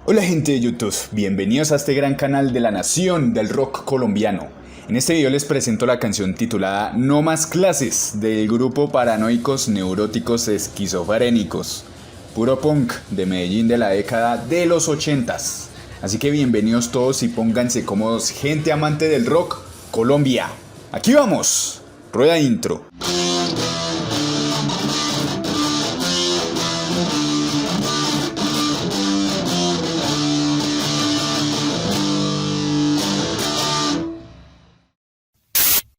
Hola gente de YouTube, bienvenidos a este gran canal de la nación del rock colombiano. En este video les presento la canción titulada No Más Clases del grupo Paranoicos Neuróticos Esquizofrénicos, puro punk de Medellín de la década de los 80s. Así que bienvenidos todos y pónganse cómodos, gente amante del rock, Colombia. Aquí vamos, rueda intro.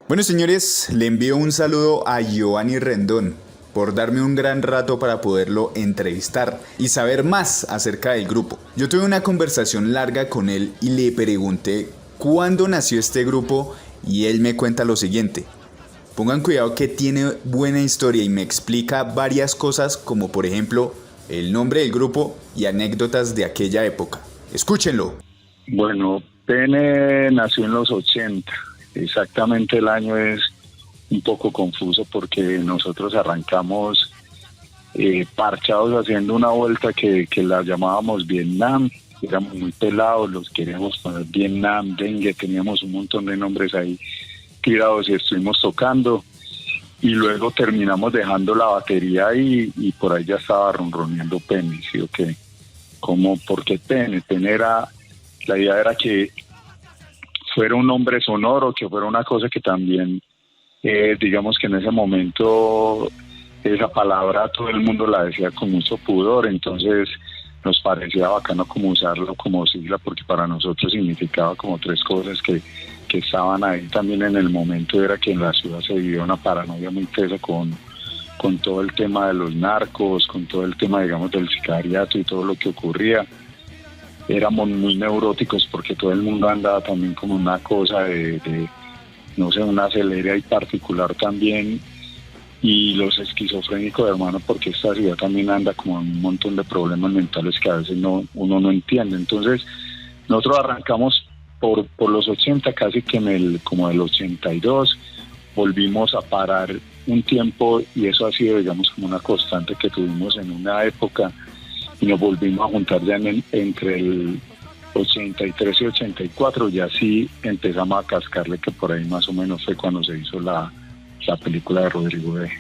Bueno señores, le envío un saludo a Giovanni Rendón por darme un gran rato para poderlo entrevistar y saber más acerca del grupo. Yo tuve una conversación larga con él y le pregunté cuándo nació este grupo y él me cuenta lo siguiente. Pongan cuidado que tiene buena historia y me explica varias cosas como por ejemplo el nombre del grupo y anécdotas de aquella época. Escúchenlo. Bueno, PN nació en los 80. Exactamente el año es un poco confuso porque nosotros arrancamos parchados haciendo una vuelta que la llamábamos Vietnam. Éramos muy pelados, los queríamos poner Vietnam, Dengue, teníamos un montón de nombres ahí tirados y estuvimos tocando. Y luego terminamos dejando la batería ahí y por ahí ya estaba ronroneando Penny, ¿sí o qué? ¿Cómo? ¿Por qué Penny? La idea era que fuera un nombre sonoro, que fuera una cosa que también, digamos que en ese momento esa palabra todo el mundo la decía con mucho pudor, entonces nos parecía bacano como usarlo como sigla, porque para nosotros significaba como tres cosas que estaban ahí también en el momento. Era que en la ciudad se vivía una paranoia muy tesa con todo el tema de los narcos, con todo el tema, digamos, del sicariato y todo lo que ocurría. Éramos muy neuróticos porque todo el mundo andaba también como una cosa de no sé, una acelera y particular también. Y los esquizofrénicos, hermano, porque esta ciudad también anda como un montón de problemas mentales que a veces uno no entiende. Entonces, nosotros arrancamos por los 80, casi que como el 82, volvimos a parar un tiempo y eso ha sido, digamos, como una constante que tuvimos en una época. Y nos volvimos a juntar ya entre el 83 y 84, ya sí empezamos a cascarle, que por ahí más o menos fue cuando se hizo la película de Rodrigo D.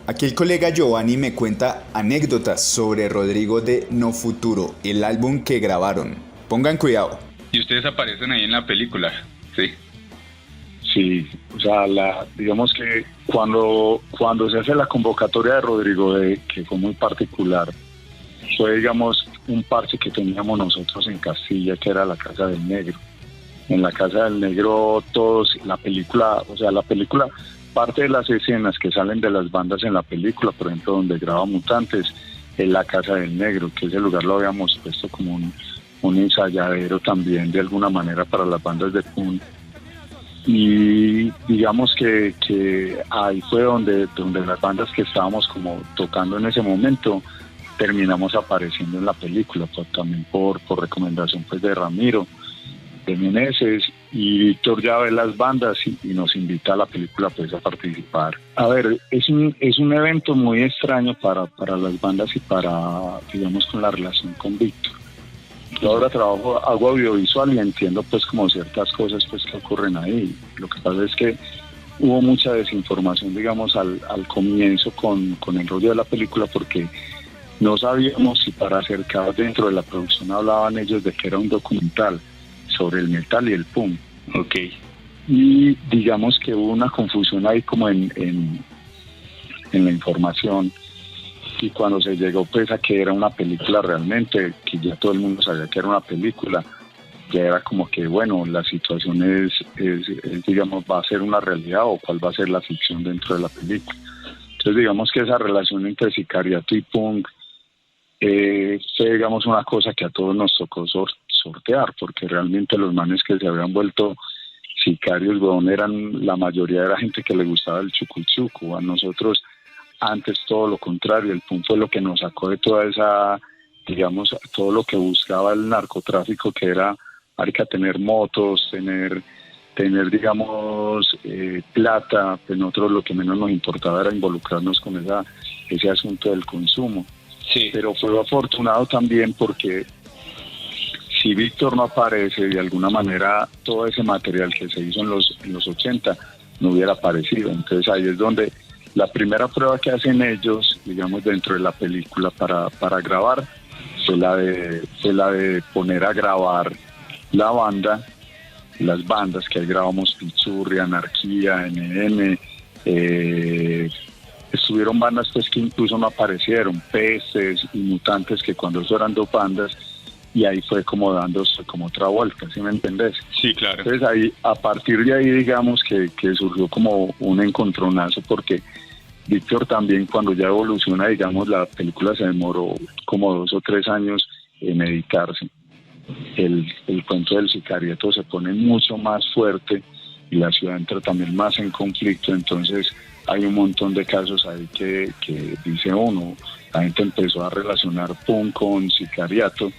Aquí el colega Giovanni me cuenta anécdotas sobre Rodrigo de No Futuro, el álbum que grabaron. Pongan cuidado. Y ustedes aparecen ahí en la película, ¿sí? Sí, o sea, digamos que cuando se hace la convocatoria de Rodrigo D, que fue muy particular, fue, digamos, un parche que teníamos nosotros en Castilla, que era la Casa del Negro. En la Casa del Negro la película, parte de las escenas que salen de las bandas en la película, por ejemplo, donde graba Mutantes, es la Casa del Negro, que ese lugar lo habíamos puesto como un ensayadero también, de alguna manera, para las bandas de punk. Y digamos que ahí fue donde las bandas que estábamos como tocando en ese momento terminamos apareciendo en la película, pues también por recomendación pues de Ramiro, de Meneses, y Víctor ya ve las bandas y nos invita a la película pues a participar. A ver, es un evento muy extraño para las bandas y para, digamos, con la relación con Víctor. Yo ahora hago audiovisual y entiendo pues como ciertas cosas pues que ocurren ahí. Lo que pasa es que hubo mucha desinformación, digamos, al comienzo con el rollo de la película, porque no sabíamos si para acercar dentro de la producción hablaban ellos de que era un documental sobre el metal y el punk. Ok. Y digamos que hubo una confusión ahí como en la información. Y cuando se llegó pues a que era una película realmente, que ya todo el mundo sabía que era una película, ya era como que, bueno, la situación es digamos, va a ser una realidad o cuál va a ser la ficción dentro de la película. Entonces digamos que esa relación entre sicariato y punk fue, digamos, una cosa que a todos nos tocó sortear, porque realmente los manes que se habían vuelto sicarios, weón, la mayoría era gente que le gustaba el chucuchuco. A nosotros antes todo lo contrario, el punto fue lo que nos sacó de toda esa, digamos, todo lo que buscaba el narcotráfico, que era, marica, tener motos, tener digamos, plata. Pues nosotros lo que menos nos importaba era involucrarnos con ese asunto del consumo. Sí. Pero fue afortunado también porque si Víctor no aparece, de alguna manera todo ese material que se hizo en los 80 no hubiera aparecido. Entonces ahí es donde la primera prueba que hacen ellos, digamos, dentro de la película para grabar, fue la de poner a grabar la banda, las bandas que ahí grabamos, Pichurri, Anarquía, NM, estuvieron bandas pues que incluso no aparecieron, Peces y Mutantes, que cuando eso eran dos bandas, y ahí fue como dándose como otra vuelta, ¿sí me entendés? Sí, claro. Entonces ahí, a partir de ahí, digamos que surgió como un encontronazo, porque Víctor también, cuando ya evoluciona, digamos, la película se demoró como 2 o 3 años en editarse. El cuento del sicariato se pone mucho más fuerte y la ciudad entra también más en conflicto, entonces hay un montón de casos ahí que dice uno, la gente empezó a relacionar punk con sicariato,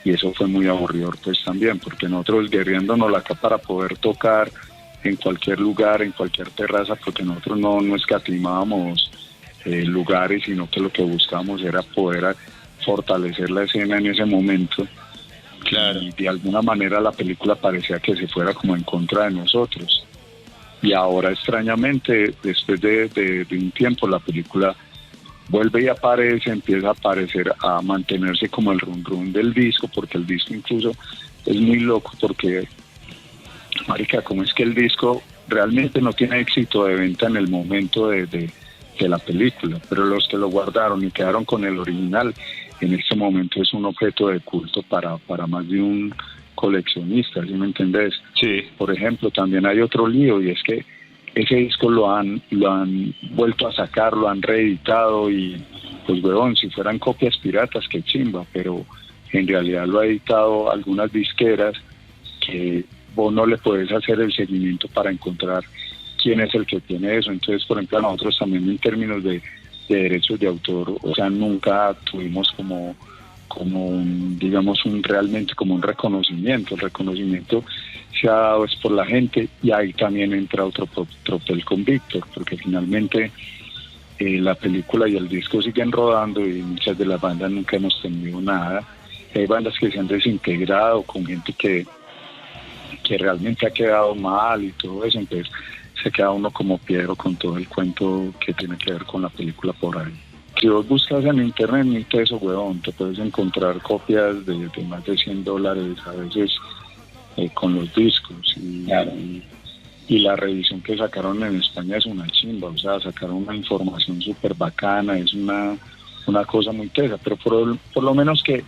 y eso fue muy aburridor pues también, porque nosotros guerreándonos acá para poder tocar en cualquier lugar, en cualquier terraza, porque nosotros no escatimábamos lugares, sino que lo que buscábamos era poder fortalecer la escena en ese momento. Claro. Y de alguna manera la película parecía que se fuera como en contra de nosotros. Y ahora, extrañamente, después de un tiempo, la película vuelve y aparece, empieza a aparecer, a mantenerse como el rum rum del disco, porque el disco incluso es muy loco, porque, marica, como es que el disco realmente no tiene éxito de venta en el momento de la película, pero los que lo guardaron y quedaron con el original, en este momento es un objeto de culto para más de un coleccionista, ¿sí me entendés? Sí. Por ejemplo, también hay otro lío, y es que ese disco lo han vuelto a sacar, lo han reeditado, y pues huevón, si fueran copias piratas, qué chimba, pero en realidad lo ha editado algunas disqueras que vos no le puedes hacer el seguimiento para encontrar quién es el que tiene eso. Entonces, por ejemplo, nosotros también en términos de derechos de autor, o sea, nunca tuvimos como digamos, realmente como un reconocimiento. El reconocimiento se ha dado es por la gente, y ahí también entra otro tropel con Víctor, porque finalmente la película y el disco siguen rodando y muchas de las bandas nunca hemos tenido nada. Hay bandas que se han desintegrado con gente que realmente ha quedado mal y todo eso, entonces se queda uno como Piedro con todo el cuento que tiene que ver con la película por ahí. Si vos buscas en internet, ni peso, huevón, te puedes encontrar copias de más de $100 a veces con los discos. Y la revisión que sacaron en España es una chimba, o sea, sacaron una información súper bacana, es una cosa muy tesa, pero por lo menos que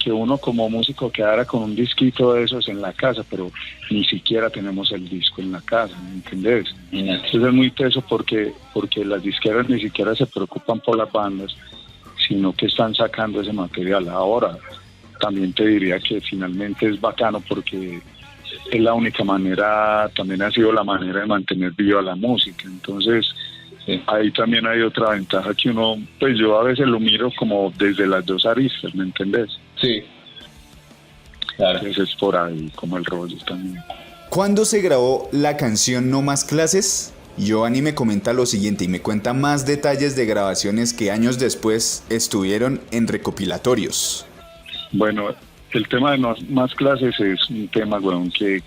uno como músico quedara con un disquito de esos en la casa, pero ni siquiera tenemos el disco en la casa, ¿me entendés? Entonces es muy teso porque las disqueras ni siquiera se preocupan por las bandas, sino que están sacando ese material. Ahora, también te diría que finalmente es bacano porque es la única manera, también ha sido la manera de mantener viva la música. Entonces, ahí también hay otra ventaja que uno, pues yo a veces lo miro como desde las dos aristas, ¿me entendés? Sí. Claro. Entonces es por ahí como el rollo también. ¿Cuándo se grabó la canción No Más Clases? Giovanni me comenta lo siguiente y me cuenta más detalles de grabaciones que años después estuvieron en recopilatorios. Bueno, el tema de No Más Clases es un tema, weón, que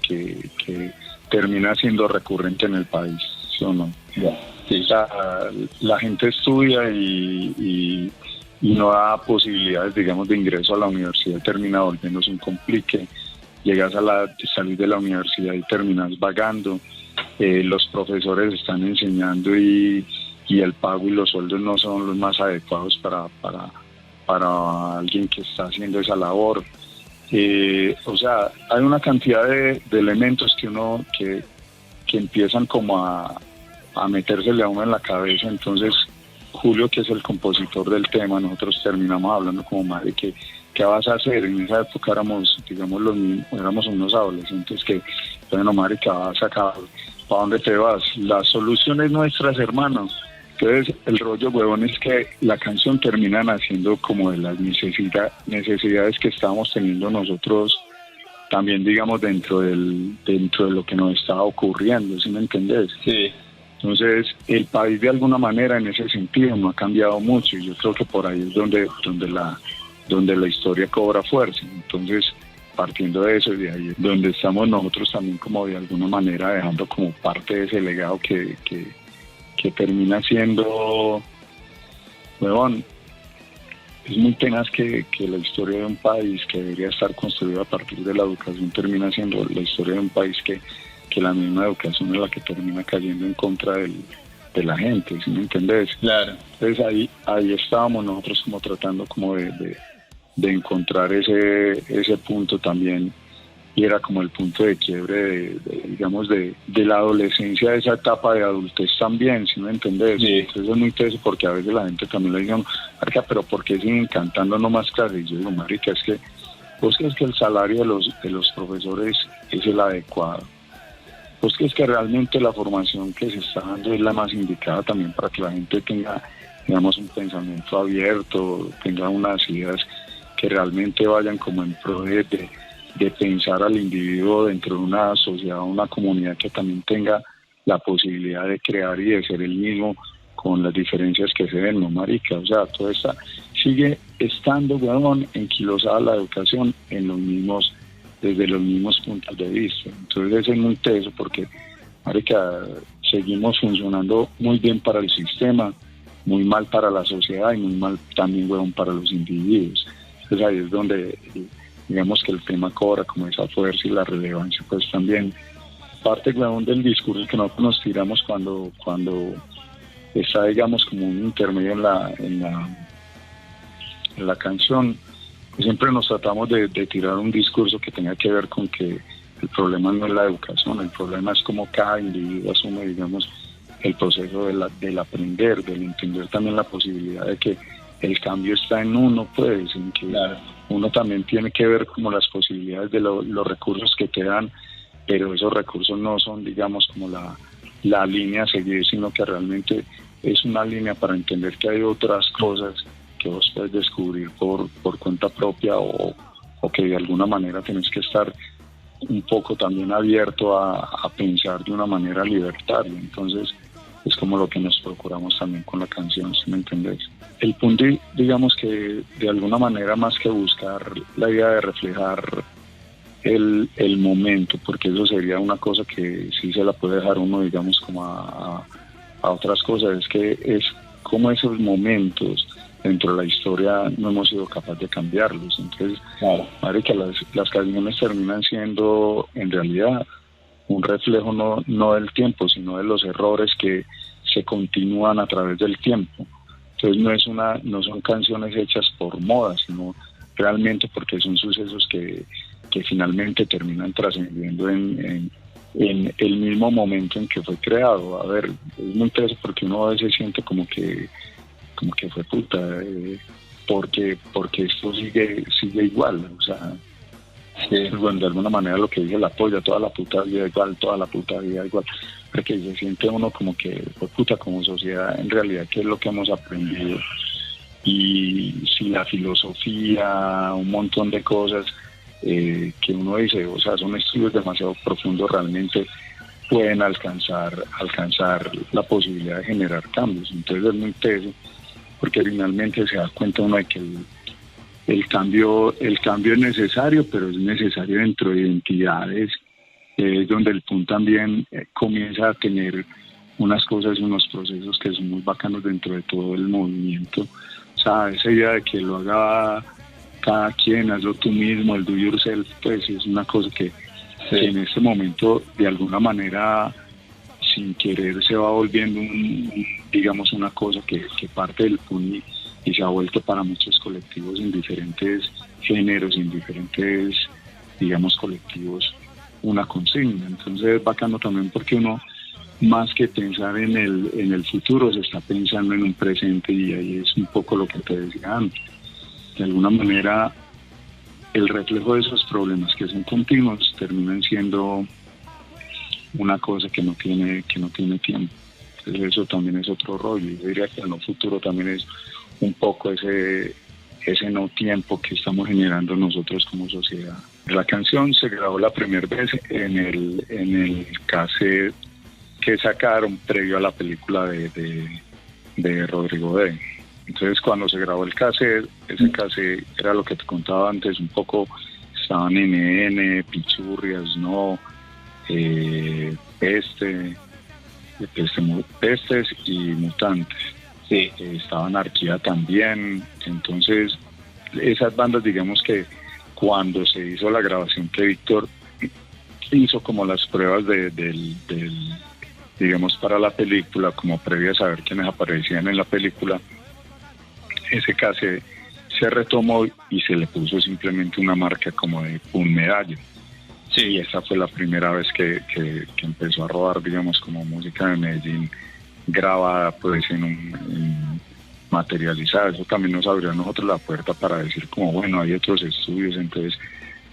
termina siendo recurrente en el país, ¿sí o no? Yeah. Sí. O sea, la gente estudia y no da posibilidades, digamos, de ingreso a la universidad, termina volviéndose un complique. Llegas a salir de la universidad y terminas vagando. Los profesores están enseñando y el pago y los sueldos no son los más adecuados para alguien que está haciendo esa labor. O sea, hay una cantidad de elementos que empiezan como a metérsele a uno en la cabeza. Entonces Julio, que es el compositor del tema, nosotros terminamos hablando como madre, ¿qué vas a hacer? En esa época éramos unos adolescentes que, bueno, madre, ¿qué vas a sacar? ¿Para dónde te vas? Las soluciones nuestras, hermanos. Entonces el rollo, huevón, es que la canción termina naciendo como de las necesidades que estábamos teniendo nosotros también, digamos, dentro de lo que nos estaba ocurriendo, ¿sí me entendés? Sí. Entonces, el país de alguna manera en ese sentido no ha cambiado mucho, y yo creo que por ahí es donde la historia cobra fuerza. Entonces, partiendo de eso, y de ahí es donde estamos nosotros también como de alguna manera dejando como parte de ese legado que termina siendo, huevón, es muy tenaz que la historia de un país que debería estar construida a partir de la educación termina siendo la historia de un país que la misma educación es la que termina cayendo en contra de la gente, ¿sí me entendés? Claro. Entonces ahí estábamos nosotros como tratando como de encontrar ese punto también, y era como el punto de quiebre digamos de la adolescencia, de esa etapa de adultez también, ¿sí me entendés? Sí. Entonces es muy interesante porque a veces la gente también le dice, marica, pero ¿por qué siguen cantando no más clases? Y yo digo, marica, es que vos crees que el salario de los profesores es el adecuado, vos crees que realmente la formación que se está dando es la más indicada también para que la gente tenga, digamos, un pensamiento abierto, tenga unas ideas que realmente vayan como en pro de pensar al individuo dentro de una sociedad, una comunidad que también tenga la posibilidad de crear y de ser el mismo con las diferencias que se ven, ¿no, marica? O sea, todo esta sigue estando, weón, enquilosada la educación desde los mismos puntos de vista. Entonces eso es muy teso porque, marica, seguimos funcionando muy bien para el sistema, muy mal para la sociedad y muy mal también, weón, para los individuos. Entonces ahí es donde, digamos, que el tema cobra como esa fuerza y la relevancia, pues también parte, weón, del discurso que nosotros nos tiramos cuando está, digamos, como un intermedio en la canción, pues siempre nos tratamos de tirar un discurso que tenga que ver con que el problema no es la educación, el problema es cómo cada individuo asume, digamos, el proceso del aprender, del entender también la posibilidad de que el cambio está en uno, pues, en que Claro. uno también tiene que ver como las posibilidades de los recursos que te dan, pero esos recursos no son, digamos, como la línea a seguir, sino que realmente es una línea para entender que hay otras cosas que vos puedes descubrir por cuenta propia o que de alguna manera tenés que estar un poco también abierto a pensar de una manera libertaria. Entonces es como lo que nos procuramos también con la canción, ¿sí me entendés? El punto, digamos que de alguna manera, más que buscar la idea de reflejar el momento, porque eso sería una cosa que sí se la puede dejar uno, digamos, como a otras cosas, es que es como esos momentos dentro de la historia no hemos sido capaces de cambiarlos. Entonces, Claro. marica, las canciones terminan siendo en realidad un reflejo no del tiempo, sino de los errores que se continúan a través del tiempo. Entonces no son canciones hechas por moda, sino realmente porque son sucesos que finalmente terminan trascendiendo en el mismo momento en que fue creado. A ver, es muy interesante porque uno a veces siente como que fue puta, porque esto sigue igual, o sea, Sí. bueno, de alguna manera lo que dice la polla, toda la puta vida igual, porque se siente uno como que fue puta como sociedad, en realidad, ¿qué es lo que hemos aprendido? Y si la filosofía, un montón de cosas que uno dice, o sea, son estudios demasiado profundos, realmente pueden alcanzar la posibilidad de generar cambios. Entonces es muy teso, porque finalmente se da cuenta uno de que el cambio es necesario, pero es necesario dentro de identidades, es donde el punto también comienza a tener unas cosas y unos procesos que son muy bacanos dentro de todo el movimiento. O sea, esa idea de que lo haga cada quien, hazlo tú mismo, el do yourself, pues es una cosa que en este momento, de alguna manera, sin querer, se va volviendo digamos, una cosa que parte del PUNI y se ha vuelto para muchos colectivos en diferentes géneros, en diferentes, digamos, colectivos, una consigna. Entonces es bacano también porque uno, más que pensar en el futuro, se está pensando en un presente, y ahí es un poco lo que te decía antes. De alguna manera, el reflejo de esos problemas que son continuos terminan siendo una cosa que no tiene tiempo. Entonces eso también es otro rollo. Yo diría que en el futuro también es un poco ese no tiempo que estamos generando nosotros como sociedad. La canción se grabó la primera vez en el cassette que sacaron previo a la película de Rodrigo D. Entonces cuando se grabó el cassette, ese cassette era lo que te contaba antes, un poco estaban NN, Pichurria, Snow, Pestes y Mutantes. Sí. Estaba Anarquía también. Entonces, esas bandas, digamos que cuando se hizo la grabación que Víctor hizo como las pruebas digamos, para la película, como previa a saber quiénes aparecían en la película, ese caso se retomó y se le puso simplemente una marca como de un medallo. Sí. Y esa fue la primera vez que empezó a rodar, digamos, como música de Medellín grabada, pues en materializada. Eso también nos abrió a nosotros la puerta para decir como, bueno, hay otros estudios. Entonces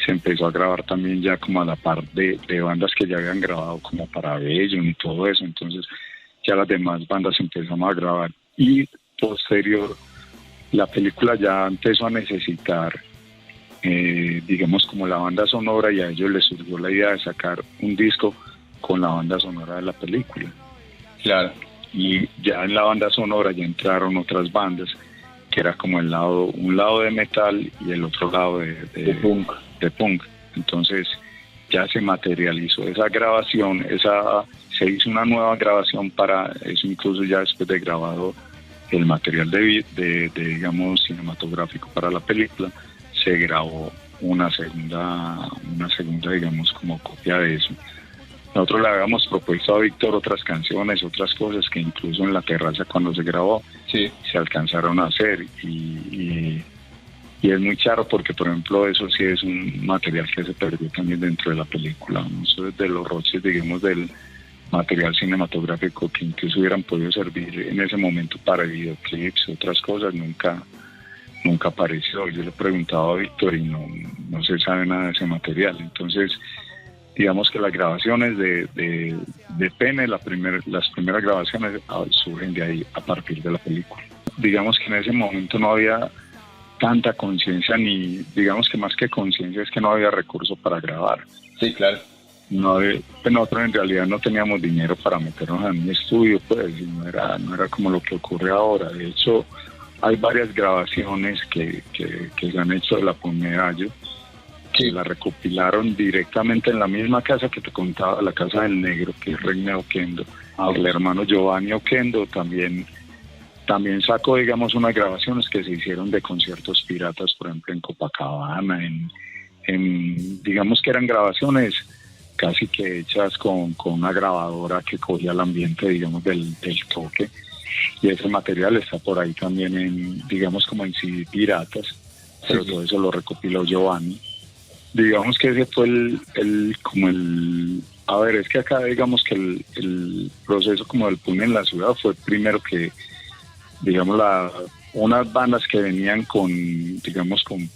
se empezó a grabar también ya como a la par de bandas que ya habían grabado como para Bellon y todo eso. Entonces ya las demás bandas empezamos a grabar. Y posterior, la película ya empezó a necesitar, digamos, como la banda sonora, y a ellos les surgió la idea de sacar un disco con la banda sonora de la película. Claro. Y ya en la banda sonora ya entraron otras bandas, que era como un lado de metal y el otro lado de punk. Entonces ya se materializó esa grabación, se hizo una nueva grabación para eso, incluso ya después de grabado el material de digamos, cinematográfico para la película, se grabó una segunda, digamos, como copia de eso. Nosotros le habíamos propuesto a Víctor otras canciones, otras cosas que incluso en la terraza cuando se grabó, sí, se alcanzaron a hacer, y es muy charro porque, por ejemplo, eso sí es un material que se perdió también dentro de la película. Muchos de los roches, digamos, del material cinematográfico que incluso hubieran podido servir en ese momento para videoclips y otras cosas, nunca apareció. Yo le he preguntado a Víctor y no se sabe nada de ese material. Entonces, digamos que las grabaciones de Pene, las primeras grabaciones surgen de ahí, a partir de la película. Digamos que en ese momento no había tanta conciencia, ni digamos que más que conciencia es que no había recursos para grabar. Sí, claro. Nosotros en realidad no teníamos dinero para meternos en un estudio, pues, y no era como lo que ocurre ahora. De hecho, hay varias grabaciones que se han hecho de la Medallo, que la recopilaron directamente en la misma casa que te contaba, la Casa del Negro, que es Reina Oquendo. El hermano Giovanni Oquendo también sacó, digamos, unas grabaciones que se hicieron de conciertos piratas, por ejemplo, en Copacabana, digamos que eran grabaciones casi que hechas con una grabadora que cogía el ambiente, digamos, del toque, y ese material está por ahí también digamos, como en CD piratas, pero todo eso lo recopiló Giovanni. Digamos que ese fue es que acá, digamos que el proceso como del punk en la ciudad fue primero que, digamos, unas bandas que venían con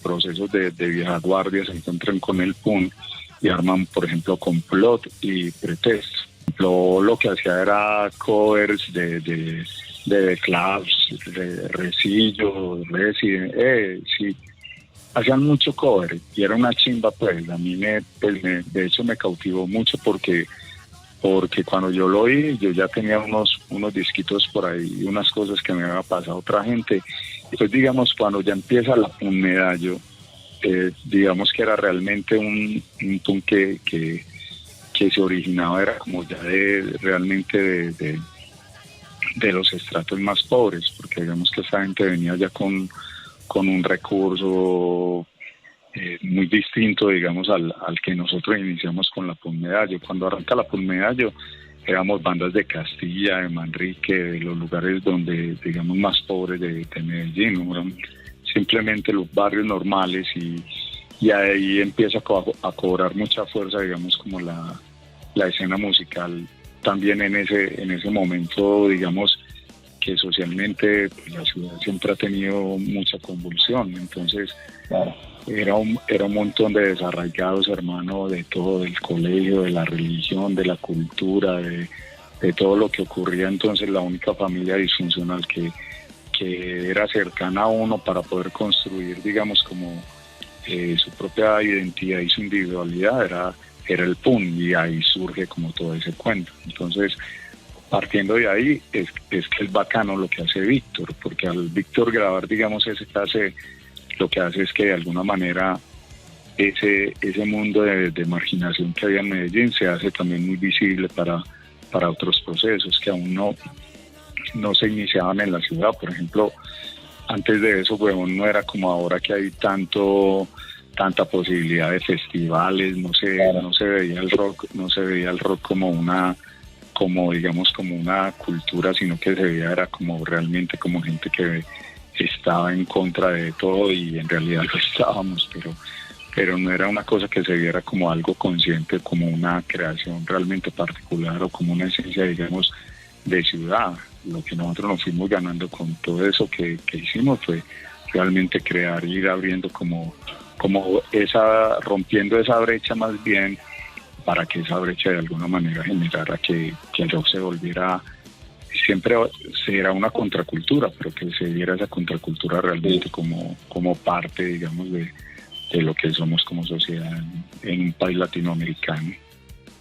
procesos de vieja guardia se encuentran con el punk y arman, por ejemplo, Complot y Pretexto. Lo que hacía era covers de The Claps, de Resillo, Resident, sí, hacían mucho cover y era una chimba, pues. A mí de hecho me cautivó mucho porque cuando yo lo oí, yo ya tenía unos disquitos por ahí, unas cosas que me había pasado a otra gente. Entonces, digamos, cuando ya empieza un medallo, digamos que era realmente un punk que se originaba, era como ya realmente de los estratos más pobres, porque digamos que esa gente venía ya con un recurso muy distinto, digamos, al que nosotros iniciamos con la Punk Medallo. Cuando arranca la Punk Medallo, éramos bandas de Castilla, de Manrique, de los lugares donde, digamos, más pobres de Medellín, ¿no? Eran simplemente los barrios normales, y ahí empieza a cobrar mucha fuerza, digamos, como la escena musical también en ese momento, digamos, que socialmente, pues, la ciudad siempre ha tenido mucha convulsión. Entonces, claro, era un montón de desarraigados, hermano, de todo, del colegio, de la religión, de la cultura, de todo lo que ocurría. Entonces, la única familia disfuncional que era cercana a uno para poder construir, digamos, como su propia identidad y su individualidad era el punk, y ahí surge como todo ese cuento. Entonces, partiendo de ahí, es que es bacano lo que hace Víctor, porque al Víctor grabar, digamos, ese clase, lo que hace es que de alguna manera ese mundo de marginación que había en Medellín se hace también muy visible para otros procesos que aún no se iniciaban en la ciudad. Por ejemplo, antes de eso, Huevón no era como ahora que hay tanta posibilidad de festivales, no se veía el rock como digamos como una cultura, sino que se veía era como realmente como gente que estaba en contra de todo, y en realidad lo estábamos, pero no era una cosa que se viera como algo consciente, como una creación realmente particular o como una esencia, digamos, de ciudad. Lo que nosotros nos fuimos ganando con todo eso que hicimos fue realmente crear, ir abriendo como rompiendo esa brecha más bien, para que esa brecha de alguna manera generara que el rock se volviera, siempre será una contracultura, pero que se viera esa contracultura realmente como parte, digamos, de lo que somos como sociedad en un país latinoamericano.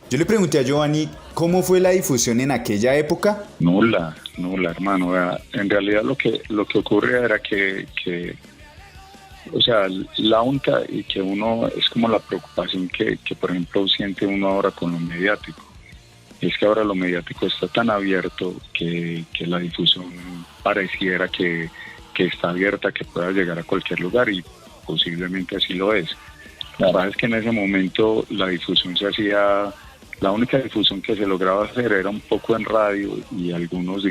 Yo le pregunté a Giovanni cómo fue la difusión en aquella época. Nula, hermano. En realidad lo que ocurre era que o sea, la única, y que uno, es como la preocupación que por ejemplo siente uno ahora con lo mediático, es que ahora lo mediático está tan abierto que la difusión pareciera que está abierta, que pueda llegar a cualquier lugar, y posiblemente así lo es. La verdad es que en ese momento la difusión se hacía, la única difusión que se lograba hacer era un poco en radio y algunos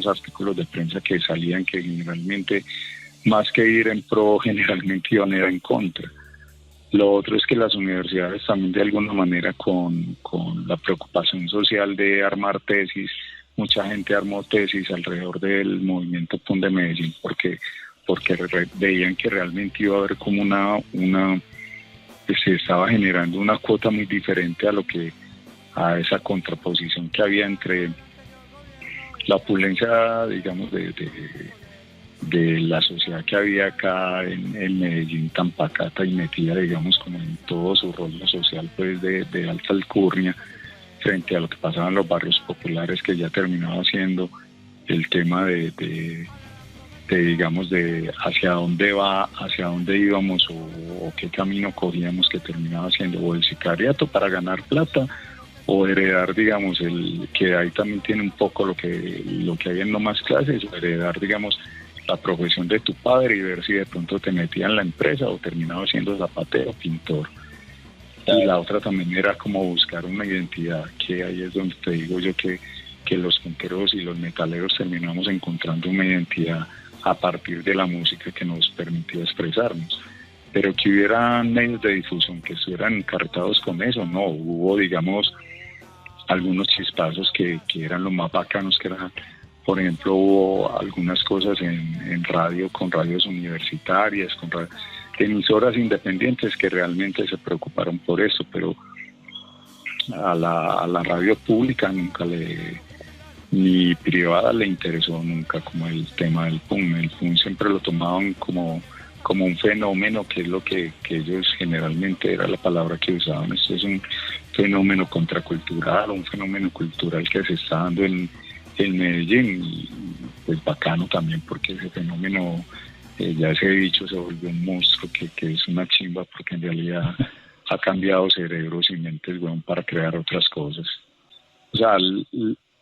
artículos de prensa que salían, que generalmente, más que ir en pro, generalmente iban a ir en contra. Lo otro es que las universidades también, de alguna manera, con la preocupación social de armar tesis, mucha gente armó tesis alrededor del movimiento PUN de Medellín, porque veían que realmente iba a haber como se estaba generando una cuota muy diferente a esa contraposición que había entre la opulencia, digamos, de la sociedad que había acá en Medellín, tan pacata y metida, digamos, como en todo su rollo social, pues de alta alcurnia, frente a lo que pasaba en los barrios populares, que ya terminaba siendo el tema digamos, de hacia dónde íbamos o qué camino cogíamos, que terminaba siendo o el sicariato para ganar plata, o heredar, digamos, que ahí también tiene un poco lo que hay en No Más Clases, o heredar, digamos, la profesión de tu padre y ver si de pronto te metía en la empresa o terminaba siendo zapatero, pintor. Y la otra también era como buscar una identidad, que ahí es donde te digo yo que los punteros y los metaleros terminamos encontrando una identidad a partir de la música que nos permitía expresarnos. Pero que hubieran medios de difusión que estuvieran encartados con eso, no. Hubo, digamos, algunos chispazos que eran los más bacanos, que eran, por ejemplo, hubo algunas cosas en radio, con radios universitarias, con emisoras independientes que realmente se preocuparon por eso, pero a la radio pública nunca ni privada le interesó nunca como el tema del PUN. El PUN siempre lo tomaban como un fenómeno, que es lo que ellos generalmente era la palabra que usaban. Esto es un fenómeno contracultural, un fenómeno cultural que se está dando en Medellín, y pues bacano también, porque ese fenómeno, ya ese bicho se volvió un monstruo que es una chimba, porque en realidad ha cambiado cerebros y mentes, bueno, para crear otras cosas. O sea,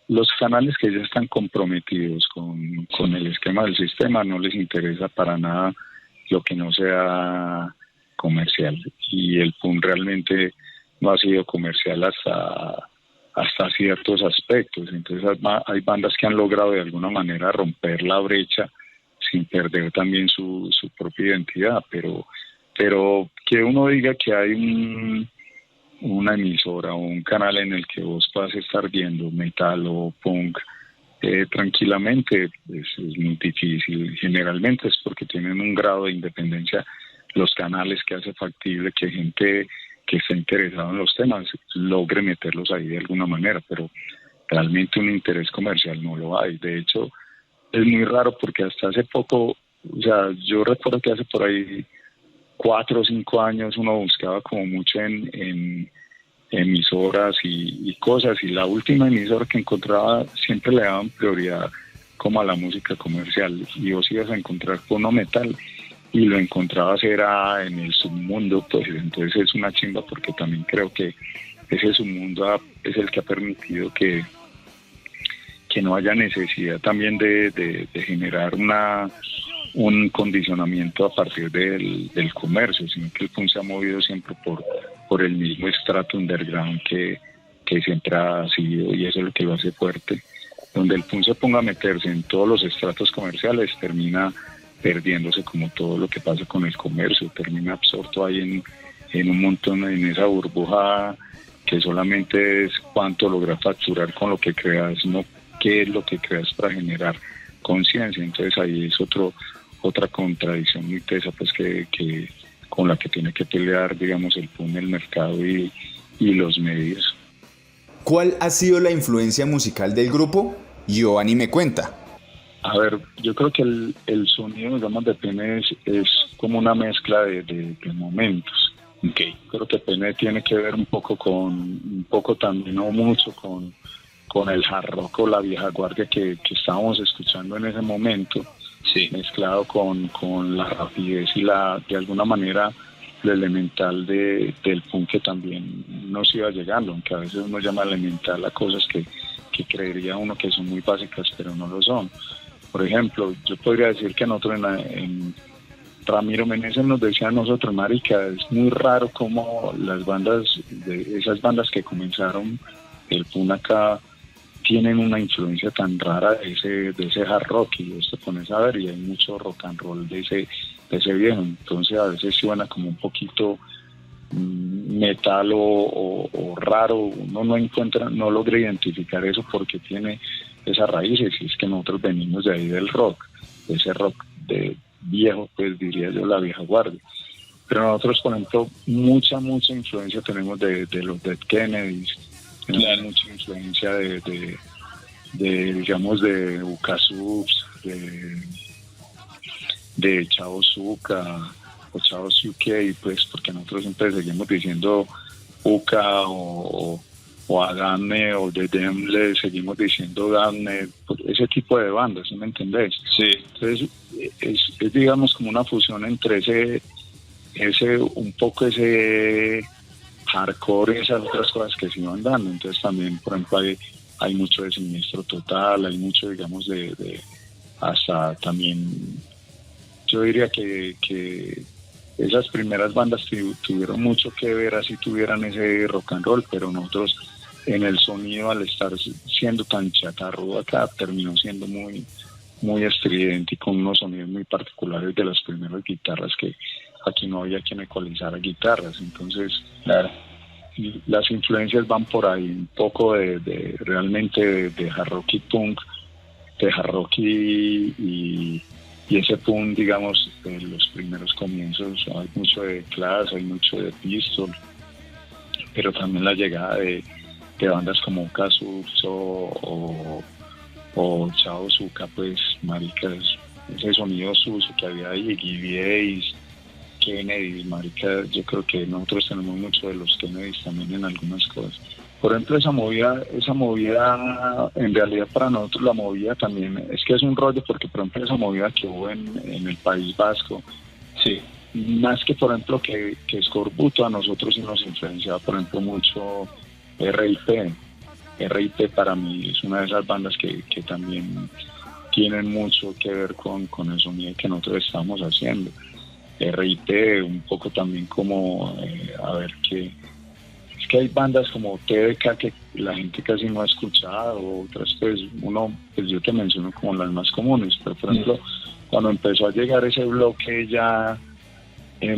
los canales que ya están comprometidos con el esquema del sistema no les interesa para nada lo que no sea comercial, y el PUN realmente no ha sido comercial hasta ciertos aspectos. Entonces hay bandas que han logrado de alguna manera romper la brecha sin perder también su propia identidad, pero que uno diga que hay una emisora o un canal en el que vos puedas estar viendo metal o punk tranquilamente, es muy difícil. Generalmente es porque tienen un grado de independencia los canales, que hace factible que gente que esté interesada en los temas logre meterlos ahí de alguna manera, pero realmente un interés comercial no lo hay. De hecho, es muy raro, porque hasta hace poco, o sea, yo recuerdo que hace por ahí 4 o 5 años uno buscaba como mucho en emisoras y cosas, y la última emisora que encontraba siempre le daban prioridad como a la música comercial, y vos ibas a encontrar Pono Metal y lo encontrabas era en el submundo, pues entonces es una chimba porque también creo que ese submundo es el que ha permitido que no haya necesidad también de generar un condicionamiento a partir del comercio, sino que el punk se ha movido siempre por el mismo estrato underground que siempre ha sido, y eso es lo que lo hace fuerte. Donde el punk se ponga a meterse en todos los estratos comerciales, termina perdiéndose, como todo lo que pasa con el comercio, termina absorto ahí en un montón, en esa burbuja que solamente es cuánto logras facturar con lo que creas, no qué es lo que creas para generar conciencia. Entonces ahí es otra contradicción muy tesa, pues que con la que tiene que pelear, digamos, el punk, el mercado y los medios. ¿Cuál ha sido la influencia musical del grupo? Giovanni me cuenta. A ver, yo creo que el sonido, digamos, de Pene es como una mezcla de momentos. Okay. Creo que Pene tiene que ver un poco también, no mucho, con el hard rock o la vieja guardia que estábamos escuchando en ese momento, sí, mezclado con la rapidez y de alguna manera, lo elemental del punk que también nos iba llegando, aunque a veces uno llama elemental a cosas que creería uno que son muy básicas, pero no lo son. Por ejemplo, yo podría decir que nosotros en Ramiro Meneses nos decía a nosotros, marica, es muy raro cómo esas bandas que comenzaron el punk acá tienen una influencia tan rara de ese hard rock, y vos te pones a ver y hay mucho rock and roll de ese viejo, entonces a veces suena como un poquito metal o raro, uno no logra identificar eso porque tiene esas raíces, y es que nosotros venimos de ahí del rock, de ese rock de viejo, pues diría yo, la vieja guardia. Pero nosotros, por ejemplo, mucha influencia tenemos de los Dead Kennedys, tenemos mucha influencia de digamos, de Uka Subs, de Chavo Zuka o Chavo UK, pues porque nosotros siempre seguimos diciendo Uka o a Damne, o de Dem le seguimos diciendo Damne, ese tipo de bandas, ¿sí me entendés? Sí. Entonces es digamos como una fusión entre un poco ese hardcore y esas otras cosas que se iban dando. Entonces también, por ejemplo, hay mucho de Siniestro Total, hay mucho, digamos, de hasta también, yo diría que esas primeras bandas tuvieron mucho que ver, así tuvieran ese rock and roll, pero nosotros en el sonido, al estar siendo tan chatarrudo acá, terminó siendo muy estridente y con unos sonidos muy particulares de las primeras guitarras, que aquí no había quien ecualizara guitarras. Entonces, claro, las influencias van por ahí, un poco realmente de hard rock y punk, de hard rock y ese punk, digamos, de los primeros comienzos. Hay mucho de Clash, hay mucho de Pistol, pero también la llegada de bandas como Casups o Chao Zuka, pues maricas, ese sonido sucio que había ahí, Gibby, Kennedy, marica, yo creo que nosotros tenemos mucho de los Kennedys también en algunas cosas. Por ejemplo, esa movida, en realidad para nosotros la movida también, es que es un rollo, porque por ejemplo esa movida que hubo en el País Vasco, sí, más que por ejemplo que Scorbuto, a nosotros sí nos influenciaba, por ejemplo, mucho RIP para mí es una de esas bandas que también tienen mucho que ver con el sonido que nosotros estamos haciendo. RIP, un poco también como, a ver, es que hay bandas como TDK que la gente casi no ha escuchado, otras pues yo te menciono como las más comunes, pero por ejemplo, cuando empezó a llegar ese bloque ya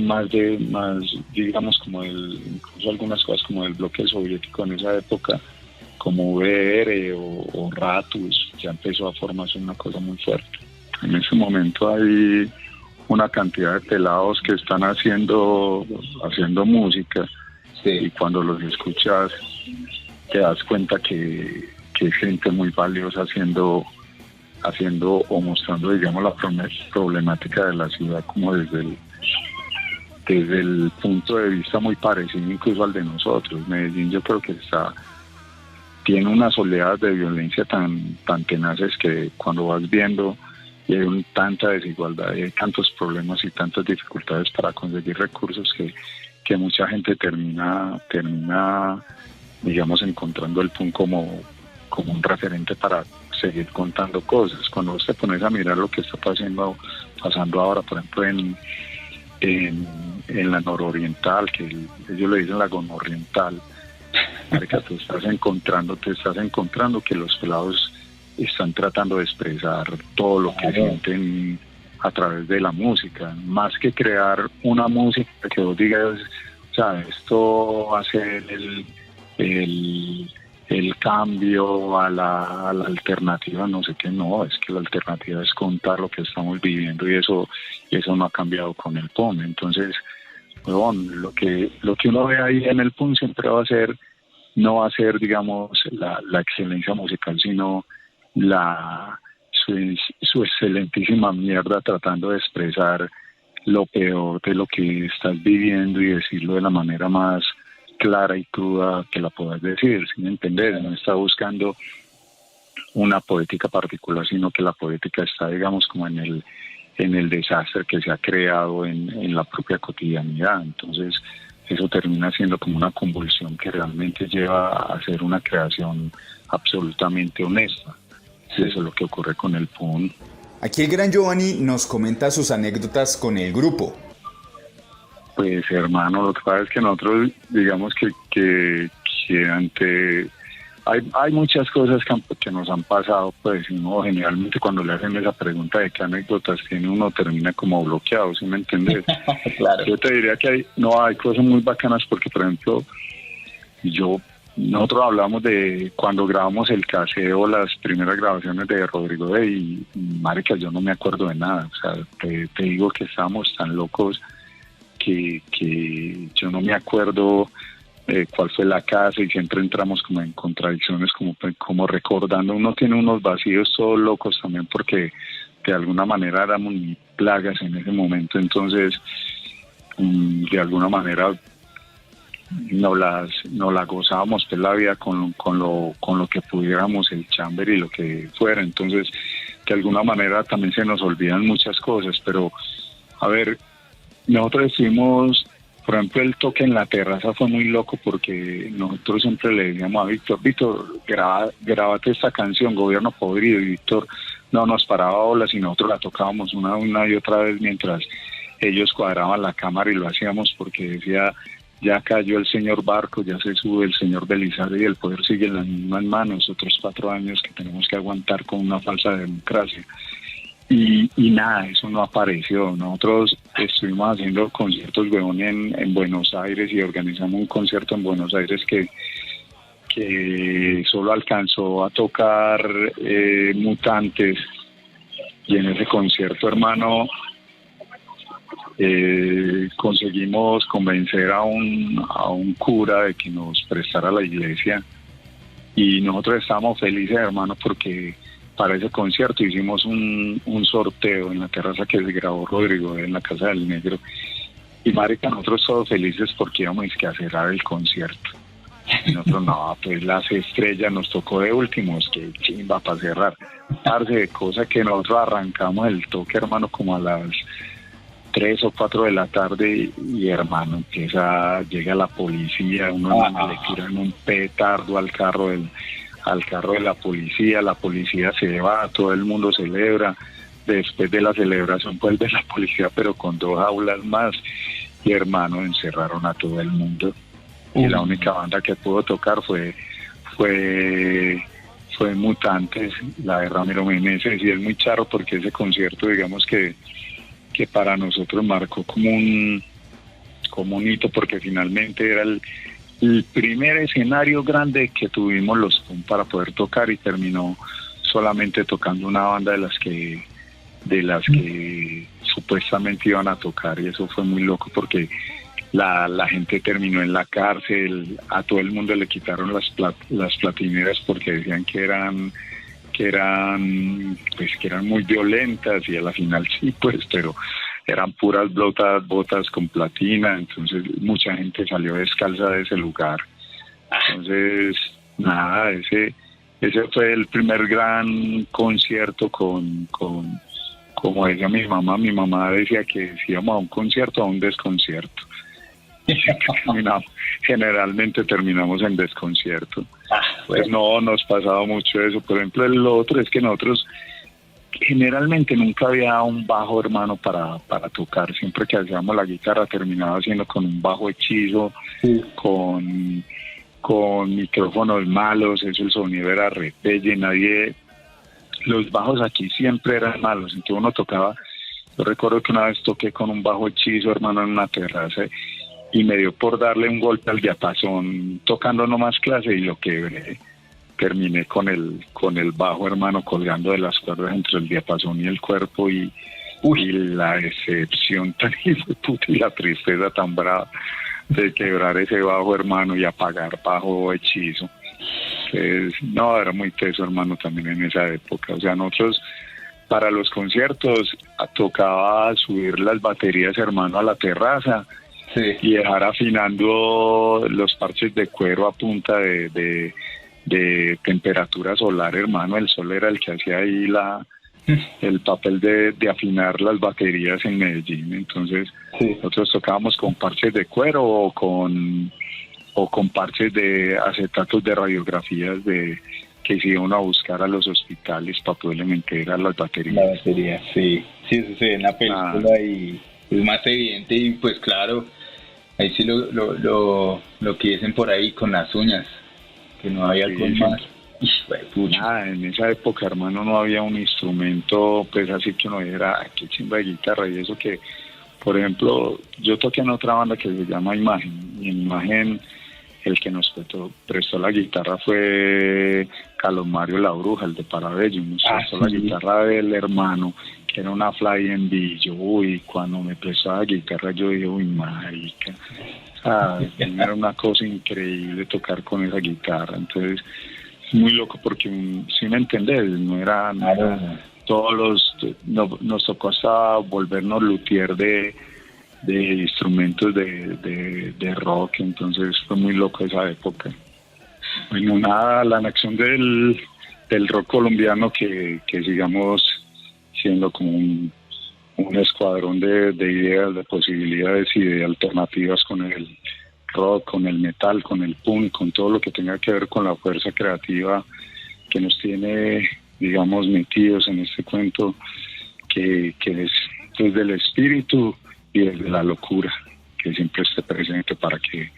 más digamos como incluso algunas cosas como el bloque soviético en esa época, como VR o Ratus, ya empezó a formarse una cosa muy fuerte. En ese momento hay una cantidad de pelados que están haciendo música, sí, y cuando los escuchas te das cuenta que es gente muy valiosa haciendo o mostrando, digamos, la problemática de la ciudad como desde el punto de vista muy parecido incluso al de nosotros. Medellín, yo creo que tiene unas oleadas de violencia tan tenaces que cuando vas viendo y hay tanta desigualdad, y hay tantos problemas y tantas dificultades para conseguir recursos que mucha gente termina digamos, encontrando el PUN como un referente para seguir contando cosas. Cuando vos te pones a mirar lo que está pasando ahora, por ejemplo, en la nororiental, que ellos le dicen la gonorriental, marica, te estás encontrando que los pelados están tratando de expresar todo lo que sienten a través de la música, más que crear una música que vos digas, o sea, esto va a ser el cambio a la alternativa, no sé qué, no, es que la alternativa es contar lo que estamos viviendo y eso no ha cambiado con el PUN. Entonces, bueno, lo que uno ve ahí en el PUN siempre no va a ser, digamos, la excelencia musical, sino su excelentísima mierda tratando de expresar lo peor de lo que estás viviendo y decirlo de la manera más clara y cruda que la puedas decir, sin entender. No está buscando una poética particular, sino que la poética está, digamos, como en el desastre que se ha creado en la propia cotidianidad. Entonces, eso termina siendo como una convulsión que realmente lleva a hacer una creación absolutamente honesta. Eso es lo que ocurre con el PUN. Aquí el gran Giovanni nos comenta sus anécdotas con el grupo. Pues, hermano, lo que pasa es que nosotros, digamos que hay muchas cosas que nos han pasado, pues, ¿no? Generalmente cuando le hacen esa pregunta de qué anécdotas tiene, uno termina como bloqueado, ¿sí me entiendes? Claro. Yo te diría que hay cosas muy bacanas porque, por ejemplo, nosotros hablamos de cuando grabamos el caseo, las primeras grabaciones de Rodrigo Dey, y marica, yo no me acuerdo de nada. O sea, te digo que estábamos tan locos que yo no me acuerdo cuál fue la casa, y siempre entramos como en contradicciones, como recordando. Uno tiene unos vacíos todos locos también, porque de alguna manera éramos ni plagas en ese momento. Entonces, de alguna manera no la gozábamos, pues, la vida con lo que pudiéramos, el chamber y lo que fuera. Entonces, de alguna manera también se nos olvidan muchas cosas. Pero, a ver, nosotros estuvimos, por ejemplo, el toque en la terraza fue muy loco, porque nosotros siempre le decíamos a Víctor, grábate esta canción, Gobierno Podrido, y Víctor no nos paraba bolas y nosotros la tocábamos una y otra vez mientras ellos cuadraban la cámara, y lo hacíamos porque decía: ya cayó el señor Barco, ya se sube el señor Belisario y el poder sigue en las mismas manos, otros 4 años que tenemos que aguantar con una falsa democracia. Y nada, eso no apareció. Nosotros estuvimos haciendo conciertos, huevón, en Buenos Aires, y organizamos un concierto en Buenos Aires que solo alcanzó a tocar Mutantes, y en ese concierto, hermano, conseguimos convencer a un cura de que nos prestara la iglesia, y nosotros estábamos felices, hermano, porque para ese concierto hicimos un sorteo en la terraza que se grabó Rodrigo en la Casa del Negro, y marica, nosotros todos felices porque íbamos a cerrar el concierto. Y nosotros, no, pues las estrellas nos tocó de últimos, que chimba para cerrar. Parce, de cosa que nosotros arrancamos el toque, hermano, como a las 3 o 4 de la tarde, y hermano, llega la policía, le tiran un petardo al carro de la policía se va, todo el mundo celebra. Después de la celebración vuelve la policía, pero con 2 aulas más, y hermano, encerraron a todo el mundo. Y la única banda que pudo tocar fue Mutantes, la de Ramiro Meneses, y es muy charro porque ese concierto, digamos que para nosotros marcó como un hito, porque finalmente era el primer escenario grande que tuvimos los PUN para poder tocar, y terminó solamente tocando una banda de las que supuestamente iban a tocar, y eso fue muy loco porque la gente terminó en la cárcel. A todo el mundo le quitaron las platineras porque decían que eran muy violentas, y a la final sí, pues, pero eran puras botas con platina. Entonces mucha gente salió descalza de ese lugar. Entonces, nada, ese fue el primer gran concierto con como decía mi mamá decía que si íbamos a un concierto, a un desconcierto. Generalmente terminamos en desconcierto. Pues no nos pasaba mucho eso. Por ejemplo, lo otro es que nosotros generalmente nunca había un bajo, hermano, para tocar. Siempre que hacíamos la guitarra terminaba haciendo con un bajo hechizo, Sí. con micrófonos malos, eso el sonido era repelle, los bajos aquí siempre eran malos, entonces uno tocaba. Yo recuerdo que una vez toqué con un bajo hechizo, hermano, en una terraza, y me dio por darle un golpe al diapasón tocando nomás clase y lo quebré. Terminé con el bajo, hermano, colgando de las cuerdas entre el diapasón y el cuerpo, y la decepción tan hijueputa y la tristeza tan brava de quebrar ese bajo, hermano, y apagar bajo hechizo. Entonces, no, era muy teso, hermano, también en esa época. O sea, nosotros para los conciertos tocaba subir las baterías, hermano, a la terraza, Sí. y dejar afinando los parches de cuero a punta de temperatura solar, hermano. El sol era el que hacía ahí el papel de afinar las baterías en Medellín. Entonces, Sí. nosotros tocábamos con parches de cuero o con parches de acetatos de radiografías que se iban a buscar a los hospitales para poderle meter a las baterías. La batería, sí. Sí, eso se ve en la película y es más evidente, y pues claro, ahí sí lo que dicen por ahí con las uñas, que no había Sí, con sí. más. Pucha. Nada, en esa época, hermano, no había un instrumento, pues así que uno dijera, "Ay, qué chimba de guitarra", y eso que, por ejemplo, yo toqué en otra banda que se llama Imagen, y en Imagen el que nos prestó la guitarra fue Carlos Mario La Bruja, el de Parabellum. Nos prestó la Sí. guitarra del hermano, que era una Fly MD. Cuando me prestó la guitarra, yo dije, uy, marica. Era una cosa increíble tocar con esa guitarra. Entonces, es muy loco porque, si me entendés, no era nos tocó hasta volvernos luthier de instrumentos de rock. Entonces fue muy loco esa época. Bueno, nada, la anexión del rock colombiano, que sigamos siendo como un escuadrón de ideas, de posibilidades y de alternativas con el rock, con el metal, con el punk, con todo lo que tenga que ver con la fuerza creativa que nos tiene, digamos, metidos en este cuento, que es desde el espíritu y desde la locura, que siempre esté presente para que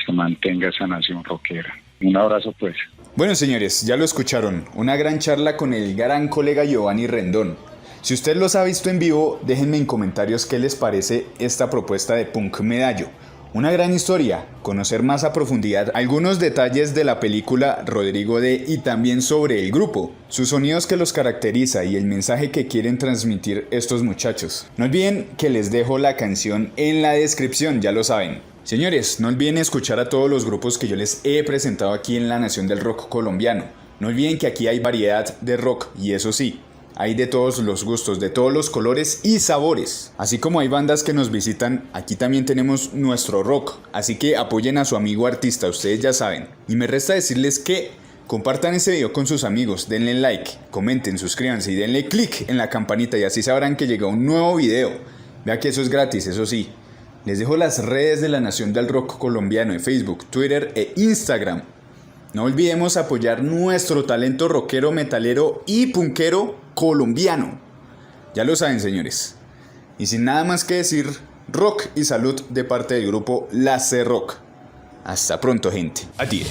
se mantenga esa nación rockera. Un abrazo, pues. Bueno, señores, ya lo escucharon, una gran charla con el gran colega Giovanni Rendón. Si usted los ha visto en vivo, déjenme en comentarios qué les parece esta propuesta de Punk Medallo. Una gran historia, conocer más a profundidad algunos detalles de la película Rodrigo D y también sobre el grupo, sus sonidos que los caracteriza y el mensaje que quieren transmitir estos muchachos. No olviden que les dejo la canción en la descripción, ya lo saben. Señores, no olviden escuchar a todos los grupos que yo les he presentado aquí en la Nación del Rock Colombiano. No olviden que aquí hay variedad de rock y eso sí, hay de todos los gustos, de todos los colores y sabores. Así como hay bandas que nos visitan, aquí también tenemos nuestro rock. Así que apoyen a su amigo artista, ustedes ya saben. Y me resta decirles que compartan este video con sus amigos, denle like, comenten, suscríbanse y denle click en la campanita y así sabrán que llega un nuevo video. Vea que eso es gratis, eso sí. Les dejo las redes de la Nación del Rock Colombiano en Facebook, Twitter e Instagram. No olvidemos apoyar nuestro talento rockero, metalero y punkero colombiano. Ya lo saben, señores. Y sin nada más que decir, rock y salud de parte del grupo La C Rock. Hasta pronto, gente. Adiós.